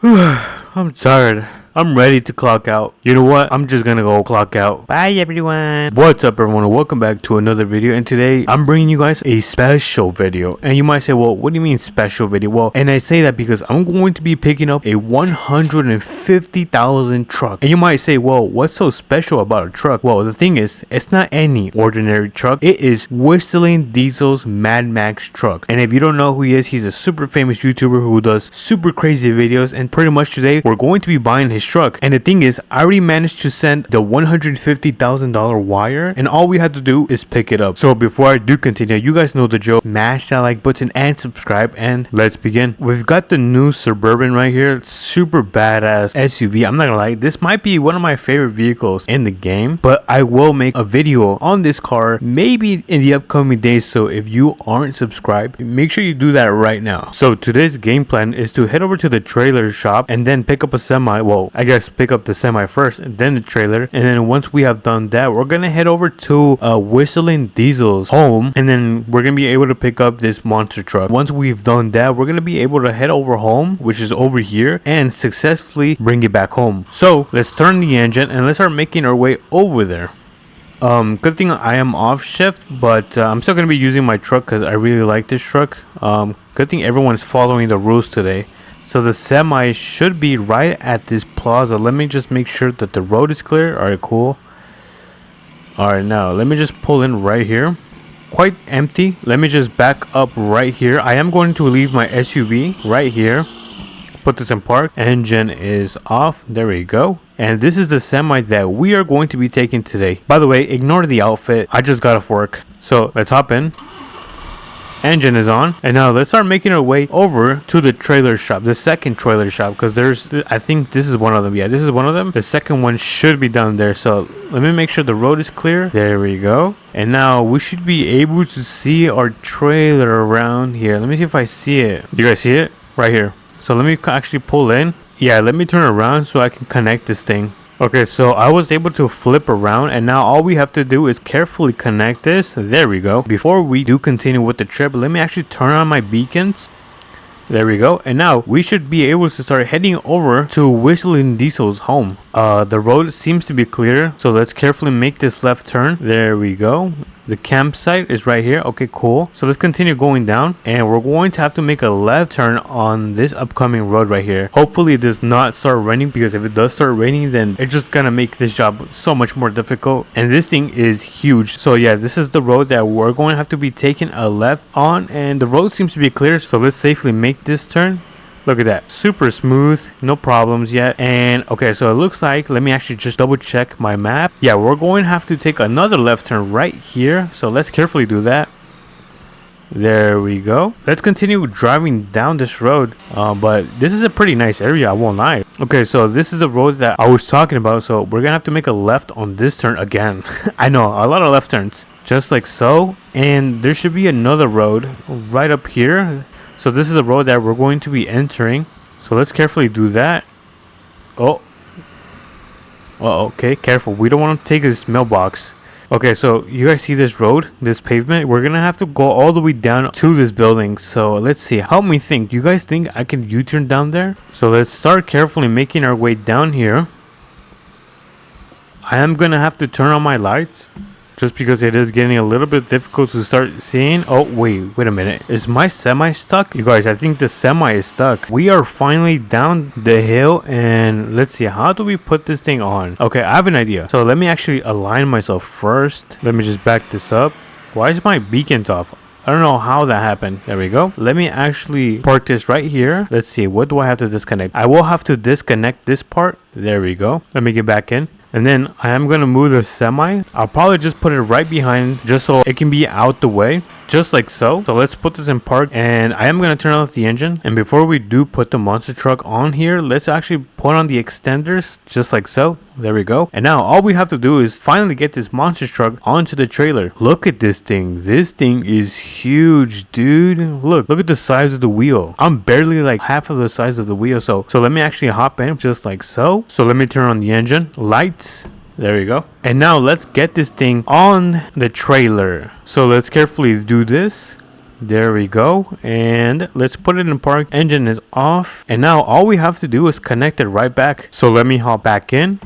I'm tired. I'm ready to clock out. You know what? I'm just gonna go clock out. Bye everyone. What's up everyone and welcome back to another video, and today I'm bringing you guys a special video. And you might say, well, what do you mean special video? Well, and I say that because I'm going to be picking up a 150,000 truck. And you might say, well, what's so special about a truck? Well, the thing is, it's not any ordinary truck. It is WhistlinDiesel's Mad Max truck. And if you don't know who he is, he's a super famous YouTuber who does super crazy videos. And pretty much today we're going to be buying his truck. And the thing is, I already managed to send the $150,000 wire, and all we had to do is pick it up. So before I do continue, you guys know the drill. Smash that like button and subscribe, and let's begin. We've got the new Suburban right here. It's super badass SUV. I'm not gonna lie, this might be one of my favorite vehicles in the game, but I will make a video on this car maybe in the upcoming days. So if you aren't subscribed, make sure you do that right now. So today's game plan is to head over to the trailer shop and then pick up a semi. Well, I guess pick up the semi first and then the trailer, and then once we have done that, we're gonna head over to WhistlinDiesel's home, and then we're gonna be able to pick up this monster truck. Once we've done that, we're gonna be able to head over home, which is over here, and successfully bring it back home. So let's turn the engine and let's start making our way over there. Good thing I am off shift, but I'm still gonna be using my truck because I really like this truck. Good thing everyone's following the rules today. So the semi should be right at this plaza. Let me just make sure that the road is clear. Alright, cool. Alright, now let me just pull in right here. Quite empty. Let me just back up right here. I am going to leave my SUV right here. Put this in park. Engine is off. There we go. And this is the semi that we are going to be taking today. By the way, ignore the outfit. I just got off work. So let's hop in. Engine is on, and now let's start making our way over to the trailer shop, the second trailer shop, because I think this is one of them. Yeah, this is one of them. The second one should be down there. So let me make sure the road is clear. There we go. And now we should be able to see our trailer around here. Let me see if I see it. You guys see it right here? So let me actually pull in. Yeah, let me turn around so I can connect this thing. Okay, so I was able to flip around, and now all we have to do is carefully connect this. There we go. Before we do continue with the trip, let me actually turn on my beacons. There we go. And now we should be able to start heading over to WhistlinDiesel's home. The road seems to be clear, so let's carefully make this left turn. There we go. The campsite is right here. Okay, cool. So let's continue going down, and we're going to have to make a left turn on this upcoming road right here. Hopefully it does not start raining, because if it does start raining, then it's just gonna make this job so much more difficult. And this thing is huge. So yeah, this is the road that we're going to have to be taking a left on, and the road seems to be clear, so let's safely make this turn. Look at that, super smooth, no problems yet. And okay, so it looks like, let me actually just double check my map. Yeah, we're going to have to take another left turn right here, so let's carefully do that. There we go. Let's continue driving down this road, but this is a pretty nice area, I won't lie. Okay, so this is the road that I was talking about, so we're gonna have to make a left on this turn again. I know, a lot of left turns, just like so. And there should be another road right up here. So this is the road that we're going to be entering. So let's carefully do that. Oh. Okay, careful. We don't want to take this mailbox. Okay, so you guys see this road, this pavement? We're going to have to go all the way down to this building. So let's see. Help me think. Do you guys think I can U-turn down there? So let's start carefully making our way down here. I am going to have to turn on my lights, just because it is getting a little bit difficult to start seeing. Oh, wait a minute. Is my semi stuck? You guys, I think the semi is stuck. We are finally down the hill, and let's see. How do we put this thing on? Okay, I have an idea. So let me actually align myself first. Let me just back this up. Why is my beacons off? I don't know how that happened. There we go. Let me actually park this right here. Let's see. What do I have to disconnect? I will have to disconnect this part. There we go. Let me get back in. And then I am going to move the semi. I'll probably just put it right behind, just so it can be out the way. Just like so. So let's put this in park, and I am going to turn off the engine. And before we do put the monster truck on here, let's actually put on the extenders, just like so. There we go. And now all we have to do is finally get this monster truck onto the trailer. Look at this thing. This thing is huge, dude. Look at the size of the wheel. I'm barely like half of the size of the wheel. So let me actually hop in, just like so. So let me turn on the engine lights. There we go. And now let's get this thing on the trailer. So let's carefully do this. There we go. And let's put it in park. Engine is off. And now all we have to do is connect it right back. So let me hop back in.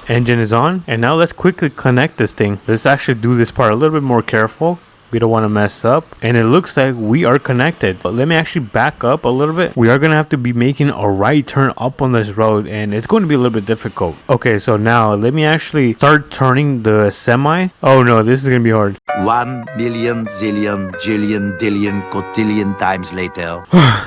Engine is on. And now let's quickly connect this thing. Let's actually do this part a little bit more careful. We don't want to mess up. And it looks like we are connected. But let me actually back up a little bit. We are going to have to be making a right turn up on this road. And it's going to be a little bit difficult. Okay, so now let me actually start turning the semi. Oh no, this is going to be hard. 1,000,000 zillion jillion dillion cotillion times later.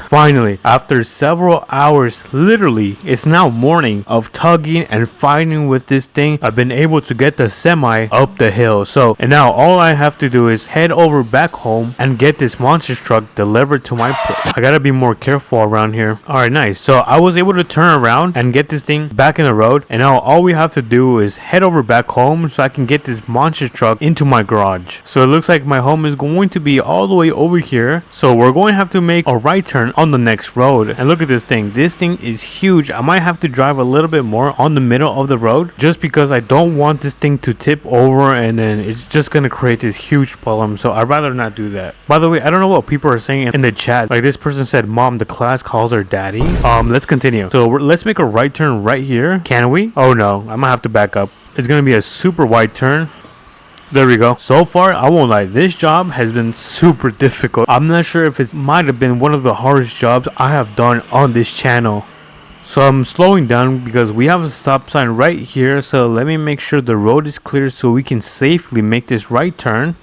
Finally, after several hours, literally, it's now morning of tugging and fighting with this thing, I've been able to get the semi up the hill. And now all I have to do is head over back home and get this monster truck delivered to my place. I gotta be more careful around here. Alright, nice. So I was able to turn around and get this thing back in the road. And now all we have to do is head over back home so I can get this monster truck into my garage. So it looks like my home is going to be all the way over here. So we're going to have to make a right turn on the next road. And look at this thing. This thing is huge. I might have to drive a little bit more on the middle of the road just because I don't want this thing to tip over and then it's just going to create this huge problem. So I'd rather not do that. By the way, I don't know what people are saying in the chat. Like this person said, Mom, the class calls her daddy. Let's continue. So let's make a right turn right here. Can we? Oh no, I'm gonna have to back up. It's gonna be a super wide turn. There we go. So far, I won't lie, this job has been super difficult. I'm not sure if it might have been one of the hardest jobs I have done on this channel. So I'm slowing down because we have a stop sign right here. So let me make sure the road is clear so we can safely make this right turn.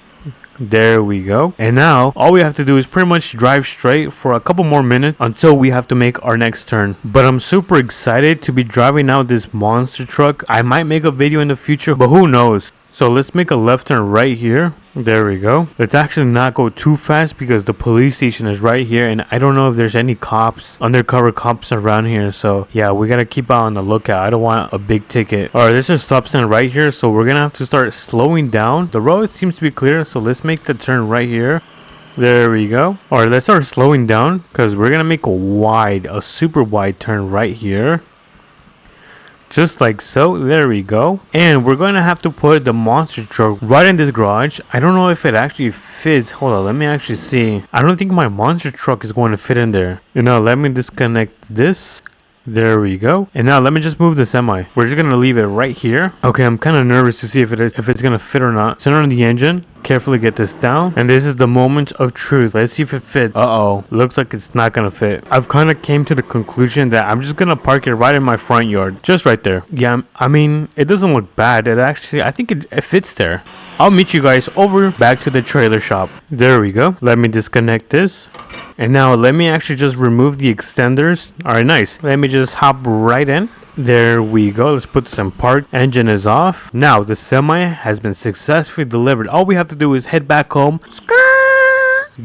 There we go. And now all we have to do is pretty much drive straight for a couple more minutes until we have to make our next turn. But I'm super excited to be driving out this monster truck. I might make a video in the future, but who knows. So let's make a left turn right here. There we go. Let's actually not go too fast because the police station is right here and I don't know if there's any cops, undercover cops around here. So yeah, we gotta keep out on the lookout. I don't want a big ticket. Alright, there's a stop sign right here, so we're gonna have to start slowing down. The road seems to be clear, so let's make the turn right here. There we go. Alright, let's start slowing down because we're gonna make a super wide turn right here. Just like so. There we go. And we're going to have to put the monster truck right in this garage. I don't know if it actually fits. Hold on, let me actually see. I don't think my monster truck is going to fit in there. You know, let me disconnect this. There we go. And now let me just move the semi. We're just gonna leave it right here. Okay, I'm kind of nervous to see if it's gonna fit or not. Turn on the engine. Carefully get this down. And this is the moment of truth. Let's see if it fits. Uh-oh. Looks like it's not gonna fit. I've kind of came to the conclusion that I'm just gonna park it right in my front yard. Just right there. Yeah, I mean, it doesn't look bad. I think it fits there. I'll meet you guys over back to the trailer shop. There we go. Let me disconnect this. And now let me actually just remove the extenders. Alright, nice. Let me just hop right in. There we go. Let's put this in park. Engine is off. Now the semi has been successfully delivered. All we have to do is head back home.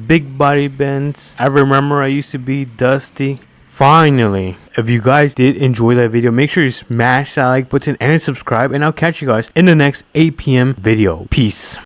Big body bends. I remember I used to be dusty. Finally, if you guys did enjoy that video, make sure you smash that like button and subscribe, and I'll catch you guys in the next APM video. Peace.